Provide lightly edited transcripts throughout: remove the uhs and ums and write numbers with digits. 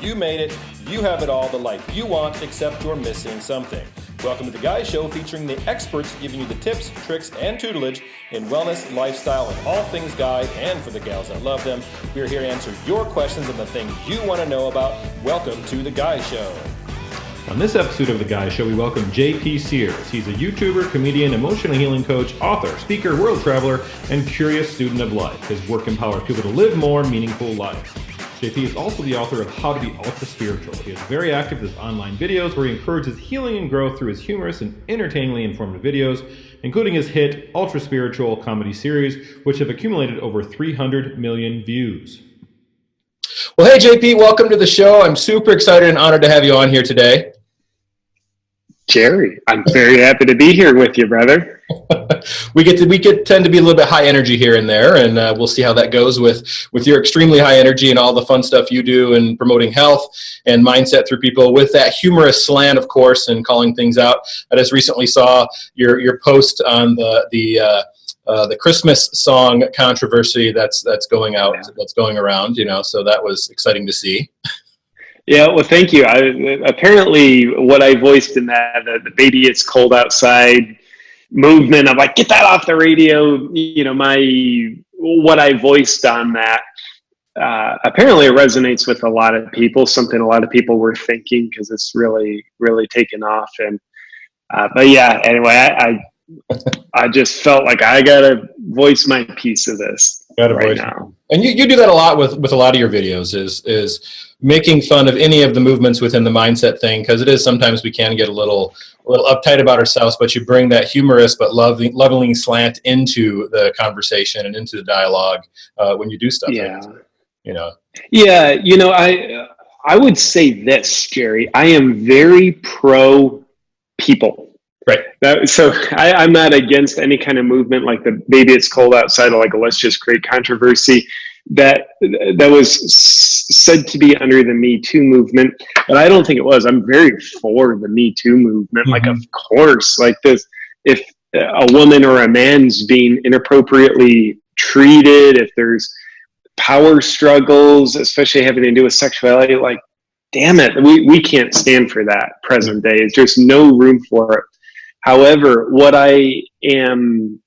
You made it. You have it all, the life you want, except you're missing something. Welcome to The Guy Show, featuring the experts giving you the tips, tricks, and tutelage in wellness, lifestyle, and all things guy, and for the gals that love them. We're here to answer your questions and the things you want to know about. Welcome to The Guy Show. On this episode of The Guy Show, we welcome JP Sears. He's a YouTuber, comedian, emotional healing coach, author, speaker, world traveler, and curious student of life. His work empowers people to live more meaningful lives. JP is also the author of How to Be Ultra Spiritual. He is very active with his online videos where he encourages healing and growth through his humorous and entertainingly informative videos, including his hit Ultra Spiritual comedy series, which have accumulated over 300 million views. Well, hey, JP, welcome to the show. I'm super excited and honored to have you on here today. Jerry, I'm very happy to be here with you, brother. we tend to be a little bit high energy here and there, and we'll see how that goes with your extremely high energy and all the fun stuff you do in promoting health and mindset through people with that humorous slant, of course, and calling things out. I just recently saw your post on the Christmas song controversy that's going out, that's going around, so that was exciting to see. Yeah, well, thank you. Apparently, what I voiced in that, the baby it's cold outside movement, I'm like, get that off the radio. What I voiced on that, apparently it resonates with a lot of people, something a lot of people were thinking, because it's really, really taken off. And, but yeah, anyway, I just felt like I got to voice my piece of this right now. And you do that a lot with a lot of your videos is making fun of any of the movements within the mindset thing, because it is sometimes we can get a little uptight about ourselves, but you bring that humorous but loving slant into the conversation and into the dialogue when you do stuff like that. Yeah, I would say this, Jerry. I am very pro people. Right. So I'm not against any kind of movement like the baby it's cold outside, or like let's just create controversy. That was said to be under the Me Too movement, but I don't think it was. I'm very for the Me Too movement. Mm-hmm. Like, of course, like this, if a woman or a man's being inappropriately treated, if there's power struggles, especially having to do with sexuality, like, damn it, we can't stand for that present day. There's no room for it. However, what I am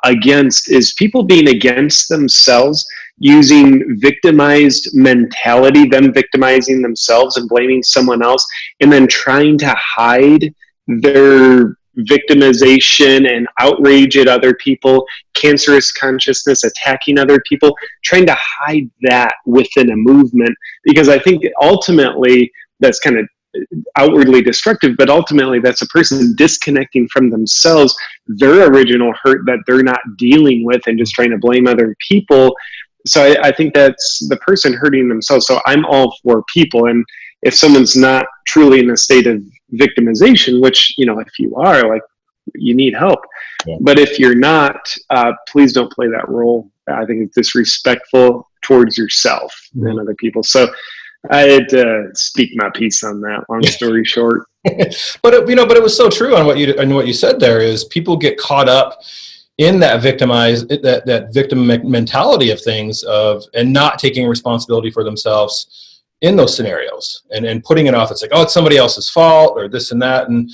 against is people being against themselves, using victimized mentality, them victimizing themselves and blaming someone else, and then trying to hide their victimization and outrage at other people, cancerous consciousness, attacking other people, trying to hide that within a movement, because I think ultimately that's kind of outwardly destructive, but ultimately that's a person disconnecting from themselves, their original hurt that they're not dealing with, and just trying to blame other people. So I think that's the person hurting themselves. So I'm all for people, and if someone's not truly in a state of victimization, which, if you are, like, you need help. Yeah. But if you're not, please don't play that role. I think it's disrespectful towards yourself and other people. So I had to speak my piece on that, long story short. But it was so true on what you said there, is people get caught up in that that victim mentality of things, and not taking responsibility for themselves in those scenarios, and putting it off. It's like, oh, it's somebody else's fault, or this and that. And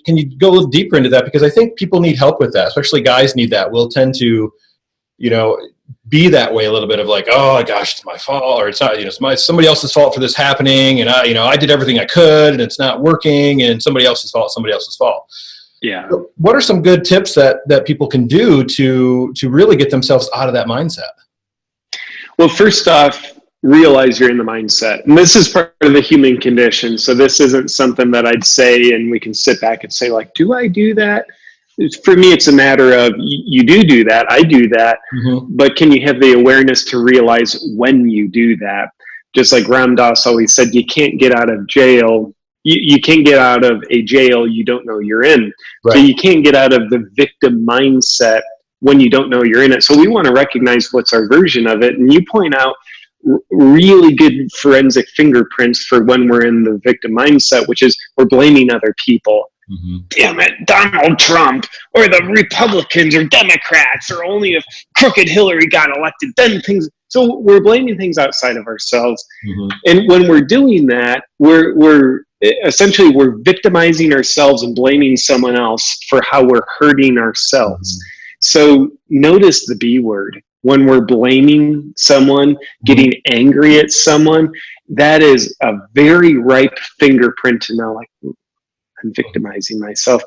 can you go a little deeper into that? Because I think people need help with that, especially guys need that. We'll tend to, be that way a little bit of like, oh gosh, it's my fault, or it's not, it's somebody else's fault for this happening, and I did everything I could, and it's not working, and somebody else's fault. Yeah. So what are some good tips that people can do to really get themselves out of that mindset? Well, first off, realize you're in the mindset, and this is part of the human condition. So this isn't something that I'd say and we can sit back and say, like, do I do that? For me, it's a matter of you do that. I do that. Mm-hmm. But can you have the awareness to realize when you do that? Just like Ram Dass always said, you can't get out of jail. You can't get out of a jail you don't know you're in. Right. So you can't get out of the victim mindset when you don't know you're in it. So we want to recognize what's our version of it. And you point out really good forensic fingerprints for when we're in the victim mindset, which is we're blaming other people. Mm-hmm. Damn it, Donald Trump, or the Republicans or Democrats, or only if crooked Hillary got elected, then things. So we're blaming things outside of ourselves. Mm-hmm. And when we're doing that, we're essentially we're victimizing ourselves and blaming someone else for how we're hurting ourselves. Mm-hmm. So notice the B word. When we're blaming someone, getting angry at someone, that is a very ripe fingerprint to know, like, I'm victimizing myself.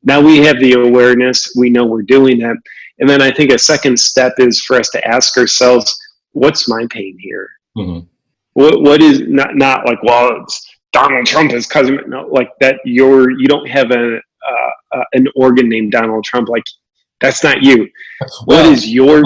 Now we have the awareness, we know we're doing that. And then I think a second step is for us to ask ourselves, what's my pain here? Mm-hmm. What is not like, well, it's Donald Trump is cousin. No, like that. You don't have an organ named Donald Trump. Like, that's not you. What is your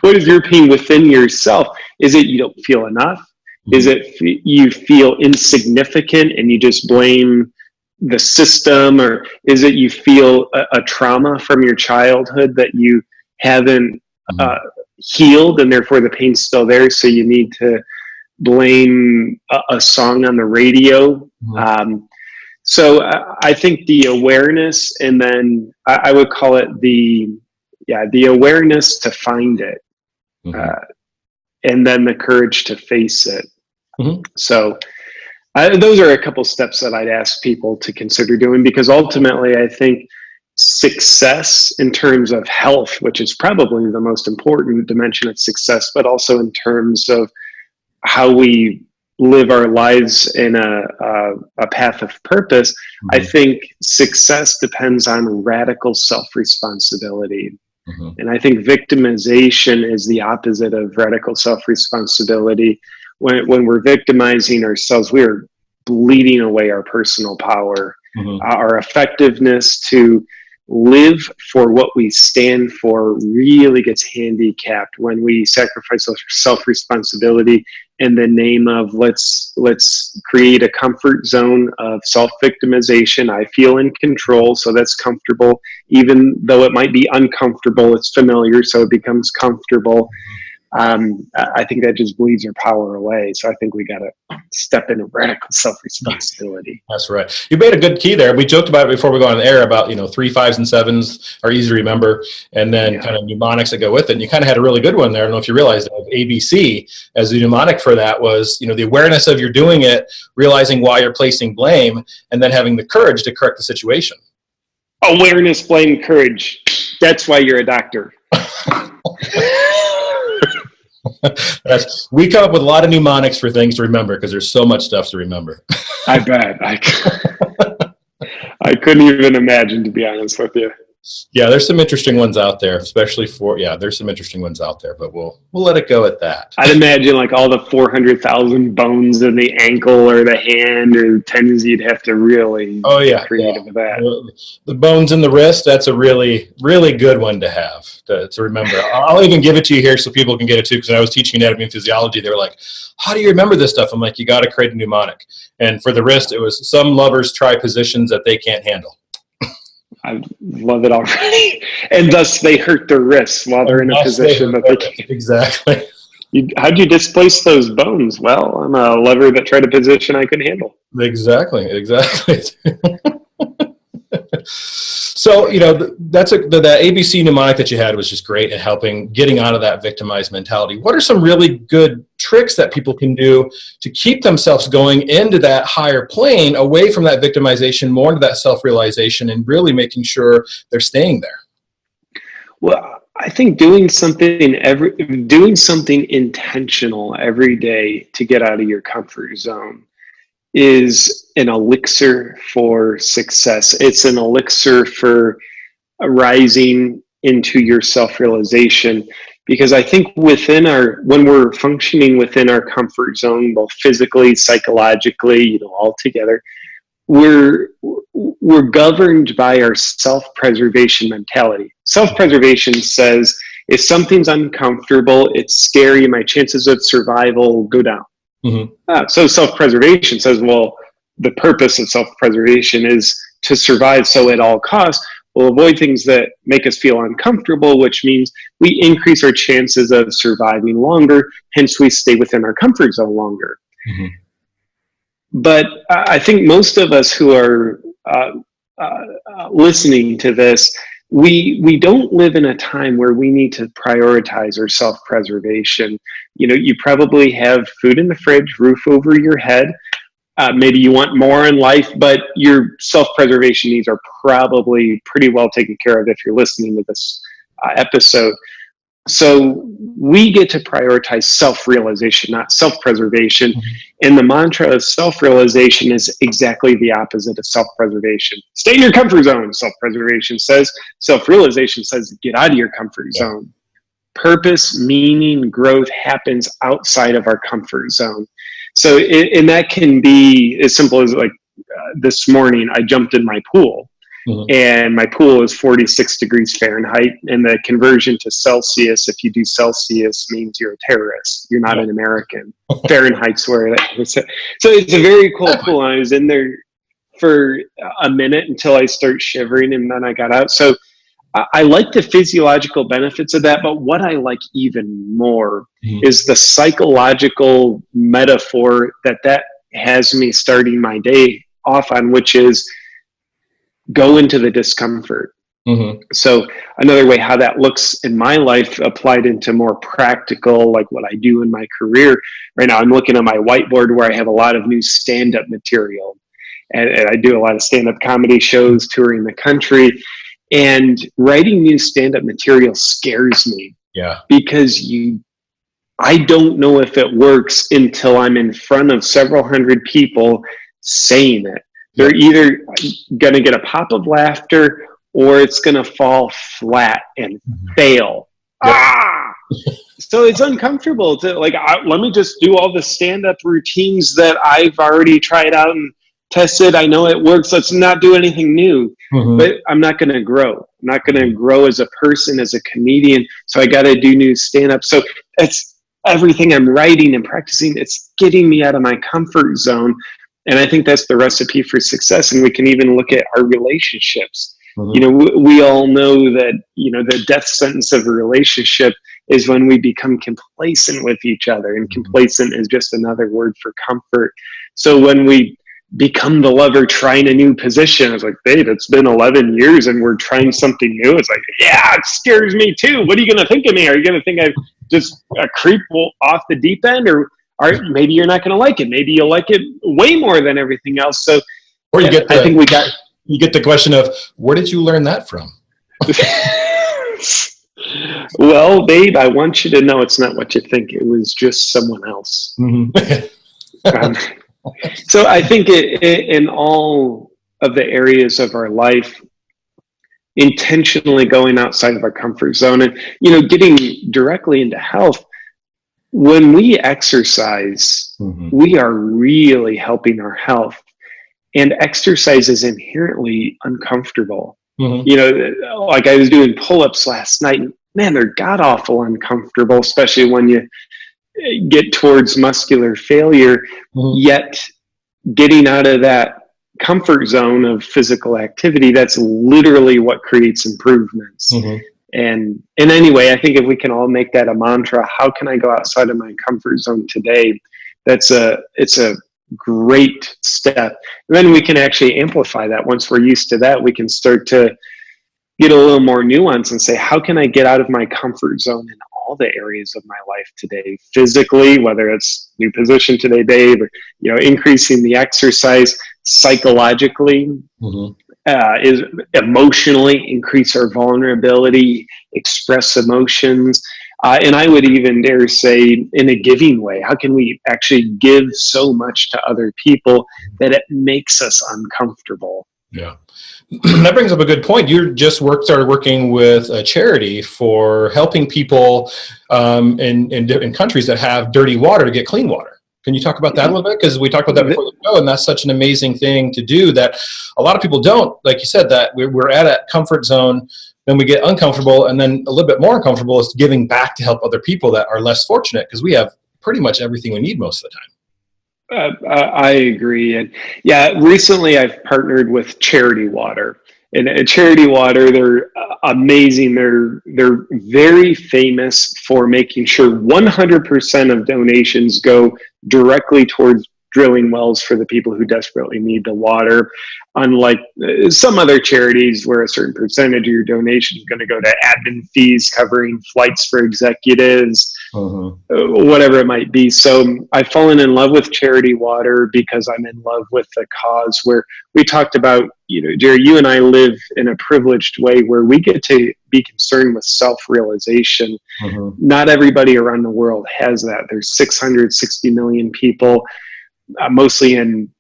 what is your pain within yourself? Is it you don't feel enough? Is it you feel insignificant and you just blame the system? Or is it you feel a trauma from your childhood that you haven't healed, and therefore the pain's still there, so you need to blame a song on the radio? So I think the awareness, and then I would call it the awareness to find it, and then the courage to face it. So those are a couple steps that I'd ask people to consider doing, because ultimately I think success in terms of health, which is probably the most important dimension of success, but also in terms of how we live our lives in a path of purpose, I think success depends on radical self-responsibility. And I think victimization is the opposite of radical self-responsibility. When we're victimizing ourselves, we are bleeding away our personal power, our effectiveness to live for what we stand for really gets handicapped when we sacrifice self-responsibility in the name of let's create a comfort zone of self-victimization. I feel in control, so that's comfortable. Even though it might be uncomfortable, it's familiar, so it becomes comfortable. I think that just bleeds our power away. So I think we got to step into radical self-responsibility. That's right. You made a good key there. We joked about it before we go on the air about, 3, 5s, and 7s are easy to remember, and then kind of mnemonics that go with it. And you kind of had a really good one there. I don't know if you realized that ABC as the mnemonic for that was, the awareness of you're doing it, realizing why you're placing blame, and then having the courage to correct the situation. Awareness, blame, courage. That's why you're a doctor. We come up with a lot of mnemonics for things to remember because there's so much stuff to remember. I bet. I couldn't even imagine, to be honest with you. Yeah, there's some interesting ones out there, especially there's some interesting ones out there, but we'll let it go at that. I'd imagine like all the 400,000 bones in the ankle or the hand or the tendons, you'd have to really get creative with that. The bones in the wrist, that's a really, really good one to have, to remember. I'll even give it to you here so people can get it too, because when I was teaching anatomy and physiology, they were like, how do you remember this stuff? I'm like, you got to create a mnemonic. And for the wrist, it was some lovers try positions that they can't handle. I love it already. And thus they hurt their wrists while they're in a position that they can't. Exactly. How'd you displace those bones? Well, I'm a lever that tried a position I could handle. Exactly. So, that's the ABC mnemonic that you had was just great at helping getting out of that victimized mentality. What are some really good tricks that people can do to keep themselves going into that higher plane, away from that victimization, more into that self-realization, and really making sure they're staying there? Well, I think doing something intentional every day to get out of your comfort zone is an elixir for success. It's an elixir for rising into your self-realization, because I think when we're functioning within our comfort zone, both physically, psychologically, all together, we're governed by our self-preservation mentality. Self-preservation says if something's uncomfortable, it's scary, my chances of survival go down. So self-preservation says, well, the purpose of self-preservation is to survive, so at all costs we'll avoid things that make us feel uncomfortable, which means we increase our chances of surviving longer, hence we stay within our comfort zone longer. But I think most of us who are listening to this, we don't live in a time where we need to prioritize our self-preservation. You probably have food in the fridge, roof over your head. Maybe you want more in life, but your self-preservation needs are probably pretty well taken care of if you're listening to this episode. So we get to prioritize self-realization, not self-preservation. And the mantra of self-realization is exactly the opposite of self-preservation. Stay in your comfort zone, self-preservation says. Self-realization says get out of your comfort zone. Purpose, meaning, growth happens outside of our comfort zone. So, and that can be as simple as this morning, I jumped in my pool. And my pool is 46 degrees Fahrenheit, and the conversion to Celsius, if you do Celsius, means you're a terrorist. You're not an American. Fahrenheit's where that is. So it's a very cool pool. I was in there for a minute until I start shivering, and then I got out. So I like the physiological benefits of that, but what I like even more is the psychological metaphor that has me starting my day off on, which is go into the discomfort. So another way how that looks in my life applied into more practical, like what I do in my career. Right now, I'm looking at my whiteboard where I have a lot of new stand-up material. And I do a lot of stand-up comedy shows touring the country. And writing new stand-up material scares me. Yeah. Because I don't know if it works until I'm in front of several hundred people saying it. They're either going to get a pop of laughter or it's going to fall flat and fail. So it's uncomfortable to let me just do all the stand-up routines that I've already tried out and tested. I know it works. Let's not do anything new. But I'm not going to grow. I'm not going to grow as a person, as a comedian. So I got to do new stand-up. So it's everything I'm writing and practicing. It's getting me out of my comfort zone. And I think that's the recipe for success. And we can even look at our relationships. We all know that, the death sentence of a relationship is when we become complacent with each other. And complacent is just another word for comfort. So when we become the lover trying a new position, it's like, babe, it's been 11 years and we're trying something new. It's like, yeah, it scares me too. What are you going to think of me? Are you going to think I'm just a creep off the deep end? Or maybe you're not going to like it. Maybe you'll like it way more than everything else. So, or you get the question of, where did you learn that from? Well, babe, I want you to know it's not what you think. It was just someone else. So I think in all of the areas of our life, intentionally going outside of our comfort zone and, getting directly into health, when we exercise, we are really helping our health. And exercise is inherently uncomfortable. Like I was doing pull-ups last night, and man, they're god-awful uncomfortable, especially when you get towards muscular failure. Yet getting out of that comfort zone of physical activity, that's literally what creates improvements. And anyway, I think if we can all make that a mantra, how can I go outside of my comfort zone today? It's a great step. And then we can actually amplify that. Once we're used to that, we can start to get a little more nuance and say, how can I get out of my comfort zone in all the areas of my life today? Physically, whether it's new position today, babe, or, increasing the exercise. Psychologically, is emotionally increase our vulnerability, express emotions. And I would even dare say in a giving way, how can we actually give so much to other people that it makes us uncomfortable? Yeah. That brings up a good point. You just started working with a charity for helping people in countries that have dirty water to get clean water. Can you talk about that a little bit? Because we talked about that before the show, and that's such an amazing thing to do that a lot of people don't. Like you said, that we're at a comfort zone, then we get uncomfortable, and then a little bit more uncomfortable is giving back to help other people that are less fortunate, because we have pretty much everything we need most of the time. I agree. And recently I've partnered with Charity Water. And at Charity Water, they're amazing. They're very famous for making sure 100% of donations go directly towards drilling wells for the people who desperately need the water. Unlike some other charities where a certain percentage of your donation is going to go to admin fees covering flights for executives, whatever it might be. So I've fallen in love with Charity Water because I'm in love with the cause. Where we talked about, Jerry, you and I live in a privileged way where we get to be concerned with self-realization. Not everybody around the world has that. There's 660 million people, mostly in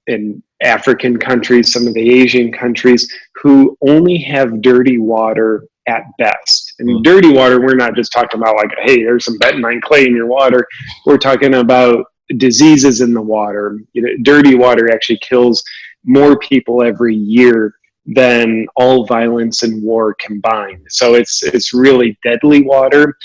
African countries, some of the Asian countries, who only have dirty water at best. And dirty water, we're not just talking about like, hey, there's some bentonite clay in your water. We're talking about diseases in the water. Dirty water actually kills more people every year than all violence and war combined. So it's really deadly water.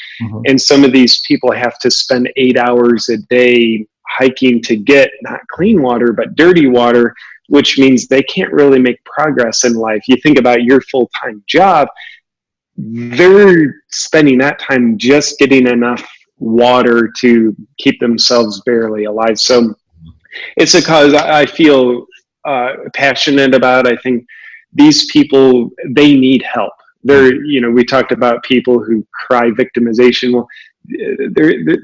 And some of these people have to spend 8 hours a day hiking to get not clean water, but dirty water, which means they can't really make progress in life. You think about your full-time job, they're spending that time just getting enough water to keep themselves barely alive. So it's a cause I feel passionate about. I think these people, they need help. We talked about people who cry victimization. Well,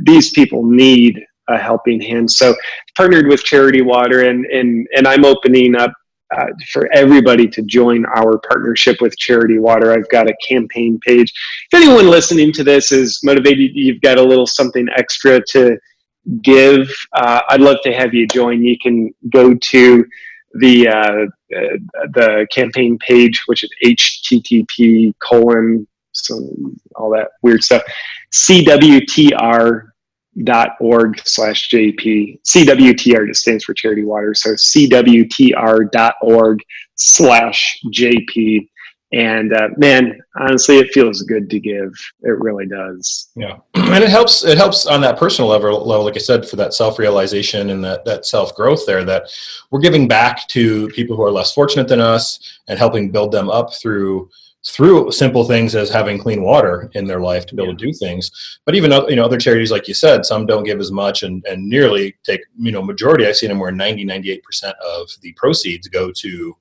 these people need a helping hand. So partnered with Charity Water, and I'm opening up for everybody to join our partnership with Charity Water. I've got a campaign page. If anyone listening to this is motivated, you've got a little something extra to give, I'd love to have you join. You can go to the campaign page, which is http:// all that weird stuff, CWTR.org/JP. CWTR just stands for Charity Water. So CWTR.org/JP. And man, honestly, it feels good to give. It really does. Yeah, and it helps on that personal level, like I said, for that self-realization and that self-growth there, that we're giving back to people who are less fortunate than us and helping build them up through simple things as having clean water in their life to be able to do things. But even other charities, like you said, some don't give as much and nearly take, majority, I've seen them where 98% of the proceeds go to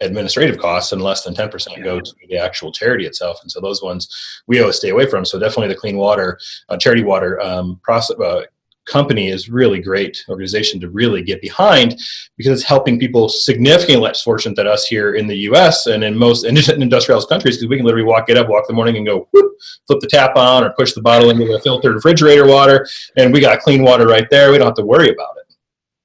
administrative costs and less than 10% go to the actual charity itself. And so those ones we always stay away from. So definitely the Clean Water, Charity Water company is really great organization to really get behind, because it's helping people significantly less fortunate than us here in the U.S. and in most industrialized countries, because we can literally walk in the morning and go, whoop, flip the tap on or push the bottle into the filtered refrigerator water, and we got clean water right there. We don't have to worry about it.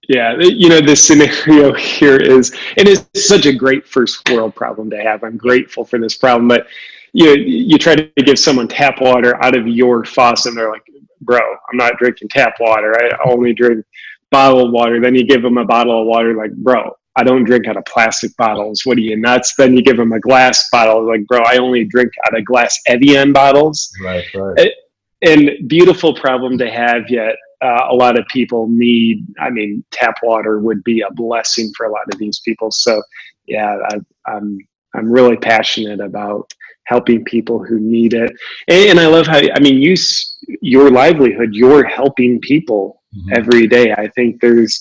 Yeah, the scenario here is, it is such a great first world problem to have. I'm grateful for this problem, but you try to give someone tap water out of your faucet, and they're like, bro, I'm not drinking tap water. I only drink bottled water. Then you give them a bottle of water, like, bro, I don't drink out of plastic bottles. What are you, nuts? Then you give them a glass bottle, like, bro, I only drink out of glass Evian bottles. Right. And beautiful problem to have, yet a lot of people need, tap water would be a blessing for a lot of these people. So yeah, I'm really passionate about helping people who need it. And I love how, your livelihood, you're helping people every day. I think there's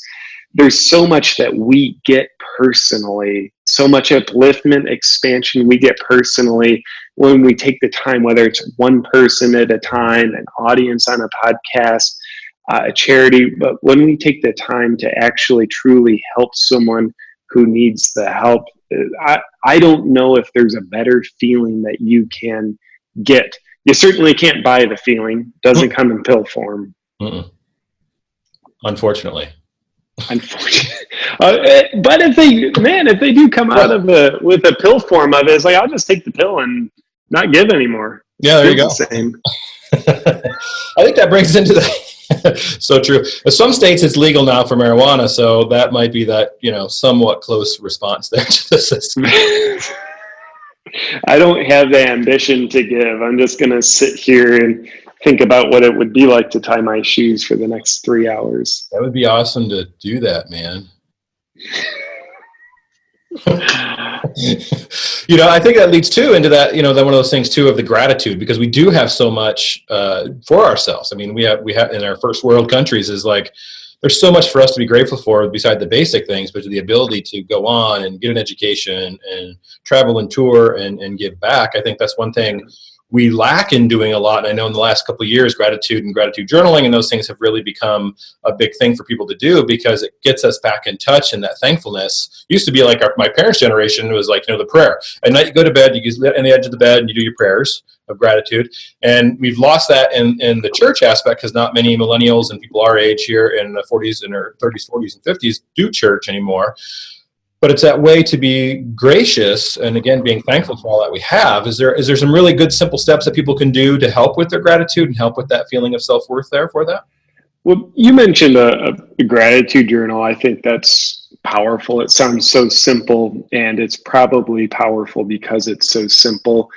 so much that we get personally, so much upliftment, expansion we get personally when we take the time, whether it's one person at a time, an audience on a podcast, a charity, but when we take the time to actually truly help someone who needs the help, I don't know if there's a better feeling that you can get. You certainly can't buy the feeling. It doesn't come in pill form. Unfortunately. But if they do come out of with a pill form of it, it's like, I'll just take the pill and not give anymore. Yeah, there you go. The same. I think that brings us into so true. In some states it's legal now for marijuana, so that might be that, somewhat close response there to the system. I don't have the ambition to give. I'm just going to sit here and think about what it would be like to tie my shoes for the next 3 hours. That would be awesome to do that, man. I think that leads too into that, that one of those things too of the gratitude, because we do have so much for ourselves. We have in our first world countries is like, there's so much for us to be grateful for beside the basic things, but the ability to go on and get an education and travel and tour and give back. I think that's one thing we lack in doing a lot. And I know in the last couple of years, gratitude and gratitude journaling and those things have really become a big thing for people to do, because it gets us back in touch. And that thankfulness used to be like my parents' generation was like, the prayer. At night you go to bed, you get on the edge of the bed and you do your prayers of gratitude. And we've lost that in the church aspect, because not many millennials and people our age here in the 40s and or 30s, 40s, and 50s do church anymore. But it's that way to be gracious and, again, being thankful for all that we have. Is there some really good, simple steps that people can do to help with their gratitude and help with that feeling of self-worth there for that? Well, you mentioned a gratitude journal. I think that's powerful. It sounds so simple, and it's probably powerful because it's so simple.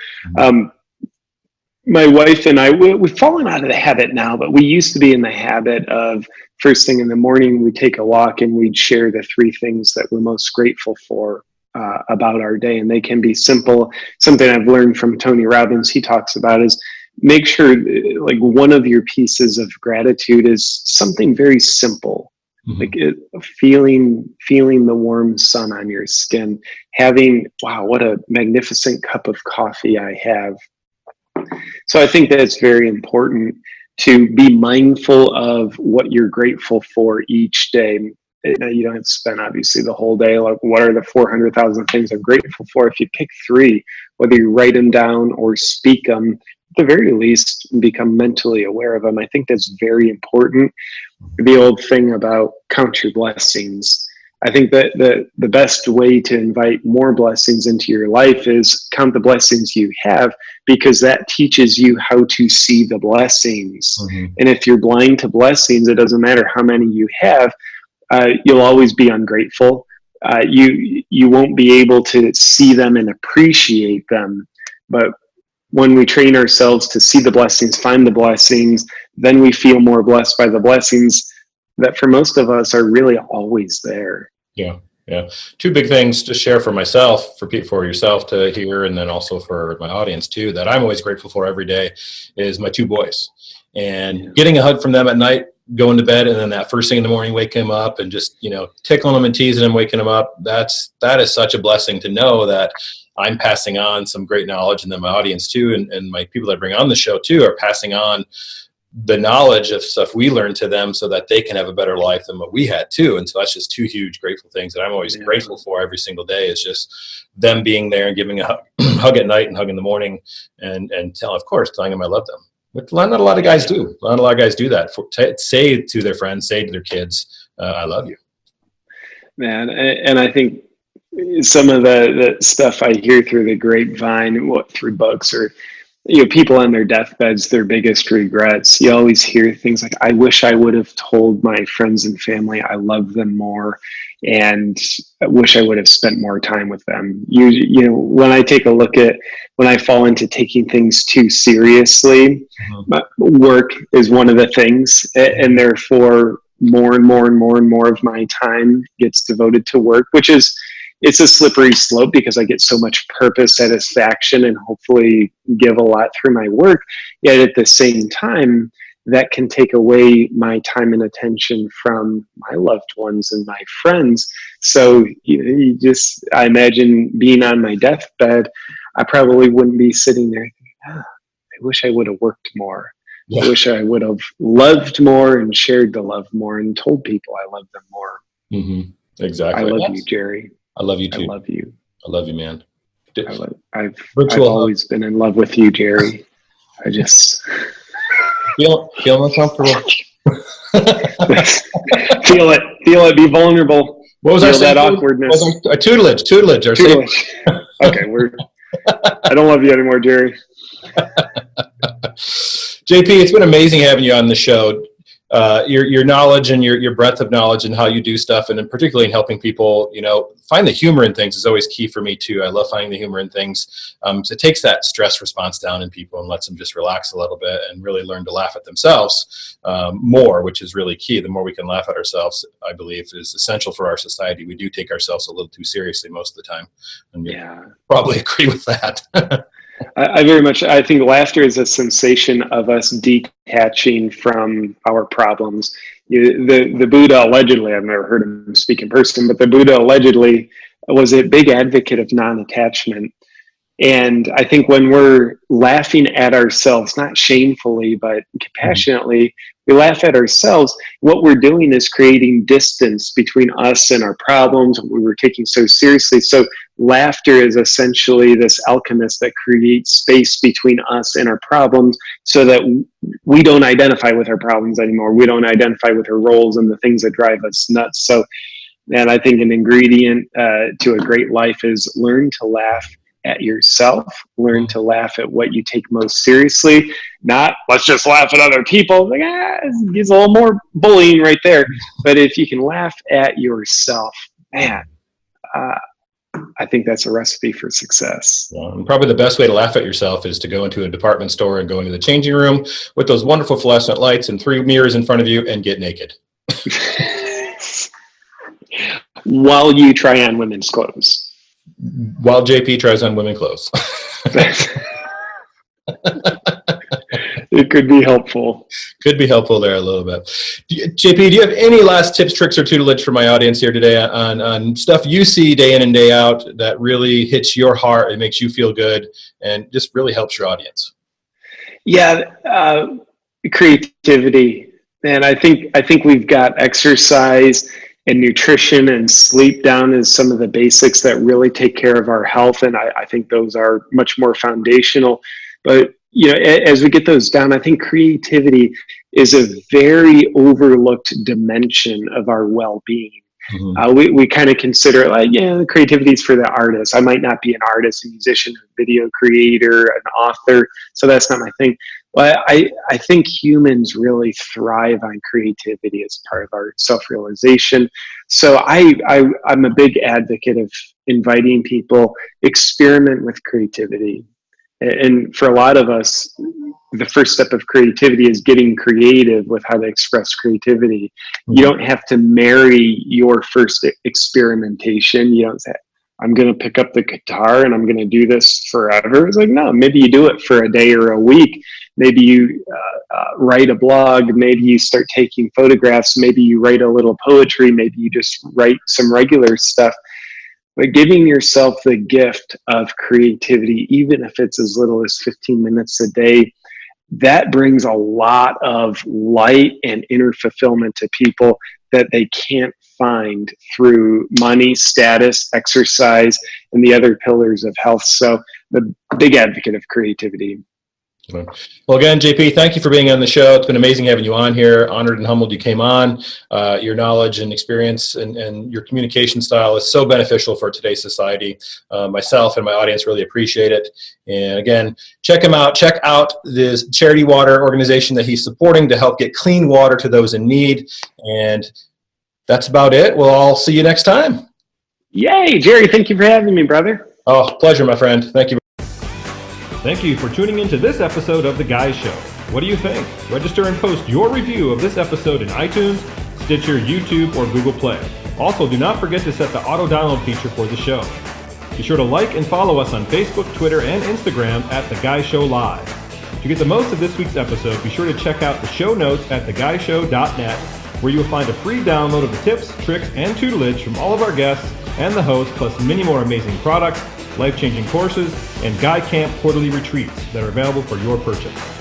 My wife and I, we've fallen out of the habit now, but we used to be in the habit of first thing in the morning, we'd take a walk and we'd share the 3 things that we're most grateful for about our day. And they can be simple. Something I've learned from Tony Robbins, he talks about is make sure like one of your pieces of gratitude is something very simple. Like feeling the warm sun on your skin, having, wow, what a magnificent cup of coffee I have. So I think that it's very important to be mindful of what you're grateful for each day. You don't have to spend obviously the whole day like, what are the 400,000 things I'm grateful for? If you pick 3, whether you write them down or speak them, at the very least become mentally aware of them. I think that's very important. The old thing about count your blessings. I think that the best way to invite more blessings into your life is count the blessings you have, because that teaches you how to see the blessings. And if you're blind to blessings, it doesn't matter how many you have, you'll always be ungrateful. You won't be able to see them and appreciate them. But when we train ourselves to see the blessings, find the blessings, then we feel more blessed by the blessings that for most of us are really always there. Yeah. 2 big things to share for myself, for yourself to hear, and then also for my audience too, that I'm always grateful for every day is my 2 boys. And getting a hug from them at night, going to bed, and then that first thing in the morning, waking them up and just, tickling them and teasing them, waking them up. That is such a blessing to know that I'm passing on some great knowledge, and then my audience too, and my people that I bring on the show too are passing on the knowledge of stuff we learned to them so that they can have a better life than what we had too. And so that's just 2 huge grateful things that I'm always grateful for every single day, is just them being there and giving a hug at night and hug in the morning, and telling them I love them. Which not a lot of guys do. Not a lot of guys do that. Say to their friends, say to their kids, I love you. Man, and I think some of the stuff I hear through the grapevine, through books, or people on their deathbeds, their biggest regrets. You always hear things like, I wish I would have told my friends and family I love them more, and I wish I would have spent more time with them. When I take a look at when I fall into taking things too seriously, work is one of the things, and therefore more and more and more and more of my time gets devoted to work, which is, it's a slippery slope because I get so much purpose, satisfaction, and hopefully give a lot through my work. Yet at the same time, that can take away my time and attention from my loved ones and my friends. So I imagine being on my deathbed, I probably wouldn't be sitting there thinking, I wish I would have worked more. Yeah. I wish I would have loved more and shared the love more and told people I love them more. Exactly. I love you, Jerry. I love you too. I love you. I love you, man. I've always been in love with you, Jerry. I just feel uncomfortable. Feel it. Be vulnerable. What was that awkwardness? Tutelage. Okay, I don't love you anymore, Jerry. JP, it's been amazing having you on the show. Your knowledge and your breadth of knowledge and how you do stuff, and particularly in helping people, find the humor in things is always key for me too. I love finding the humor in things. So it takes that stress response down in people and lets them just relax a little bit and really learn to laugh at themselves more, which is really key. The more we can laugh at ourselves, I believe, is essential for our society. We do take ourselves a little too seriously most of the time. And you probably agree with that. I think laughter is a sensation of us detaching from our problems. the Buddha allegedly, I've never heard him speak in person, but the Buddha allegedly was a big advocate of non-attachment. And I think when we're laughing at ourselves, not shamefully, but compassionately, we laugh at ourselves, what we're doing is creating distance between us and our problems, what we were taking so seriously. So laughter is essentially this alchemist that creates space between us and our problems so that we don't identify with our problems anymore. We don't identify with our roles and the things that drive us nuts. So, and I think an ingredient to a great life is learn to laugh at yourself, learn to laugh at what you take most seriously, not let's just laugh at other people. Like, it's a little more bullying right there. But if you can laugh at yourself, man, I think that's a recipe for success. And probably the best way to laugh at yourself is to go into a department store and go into the changing room with those wonderful fluorescent lights and 3 mirrors in front of you and get naked. While you try on women's clothes. While JP tries on women's clothes. It could be helpful. Could be helpful there a little bit. JP, do you have any last tips, tricks, or tutelage for my audience here today on stuff you see day in and day out that really hits your heart and makes you feel good and just really helps your audience? Yeah, creativity. And I think we've got exercise and nutrition and sleep down as some of the basics that really take care of our health. And I think those are much more foundational. But, as we get those down, I think creativity is a very overlooked dimension of our well-being. Mm-hmm. We kind of consider it creativity is for the artist. I might not be an artist, a musician, a video creator, an author, so that's not my thing. But I think humans really thrive on creativity as part of our self-realization. So I'm a big advocate of inviting people, experiment with creativity. And for a lot of us, the first step of creativity is getting creative with how to express creativity. Mm-hmm. You don't have to marry your first experimentation. You don't say, I'm going to pick up the guitar and I'm going to do this forever. It's like, no, maybe you do it for a day or a week. Maybe you write a blog. Maybe you start taking photographs. Maybe you write a little poetry. Maybe you just write some regular stuff. But giving yourself the gift of creativity, even if it's as little as 15 minutes a day, that brings a lot of light and inner fulfillment to people that they can't find through money, status, exercise, and the other pillars of health. So the big advocate of creativity. Well, again, JP, thank you for being on the show. It's been amazing having you on here. Honored and humbled you came on. Your knowledge and experience and your communication style is so beneficial for today's society. Myself and my audience really appreciate it. And again, check him out. Check out this charity water organization that he's supporting to help get clean water to those in need. And that's about it. Well, I'll see you next time. Yay, Jerry. Thank you for having me, brother. Oh, pleasure, my friend. Thank you. Thank you for tuning in to this episode of The Guy Show. What do you think? Register and post your review of this episode in iTunes, Stitcher, YouTube, or Google Play. Also, do not forget to set the auto download feature for the show. Be sure to like and follow us on Facebook, Twitter, and Instagram at The Guy Show Live. To get the most of this week's episode, be sure to check out the show notes at theguyshow.net, where you will find a free download of the tips, tricks, and tutelage from all of our guests and the host, plus many more amazing products, life-changing courses, and Guy Camp quarterly retreats that are available for your purchase.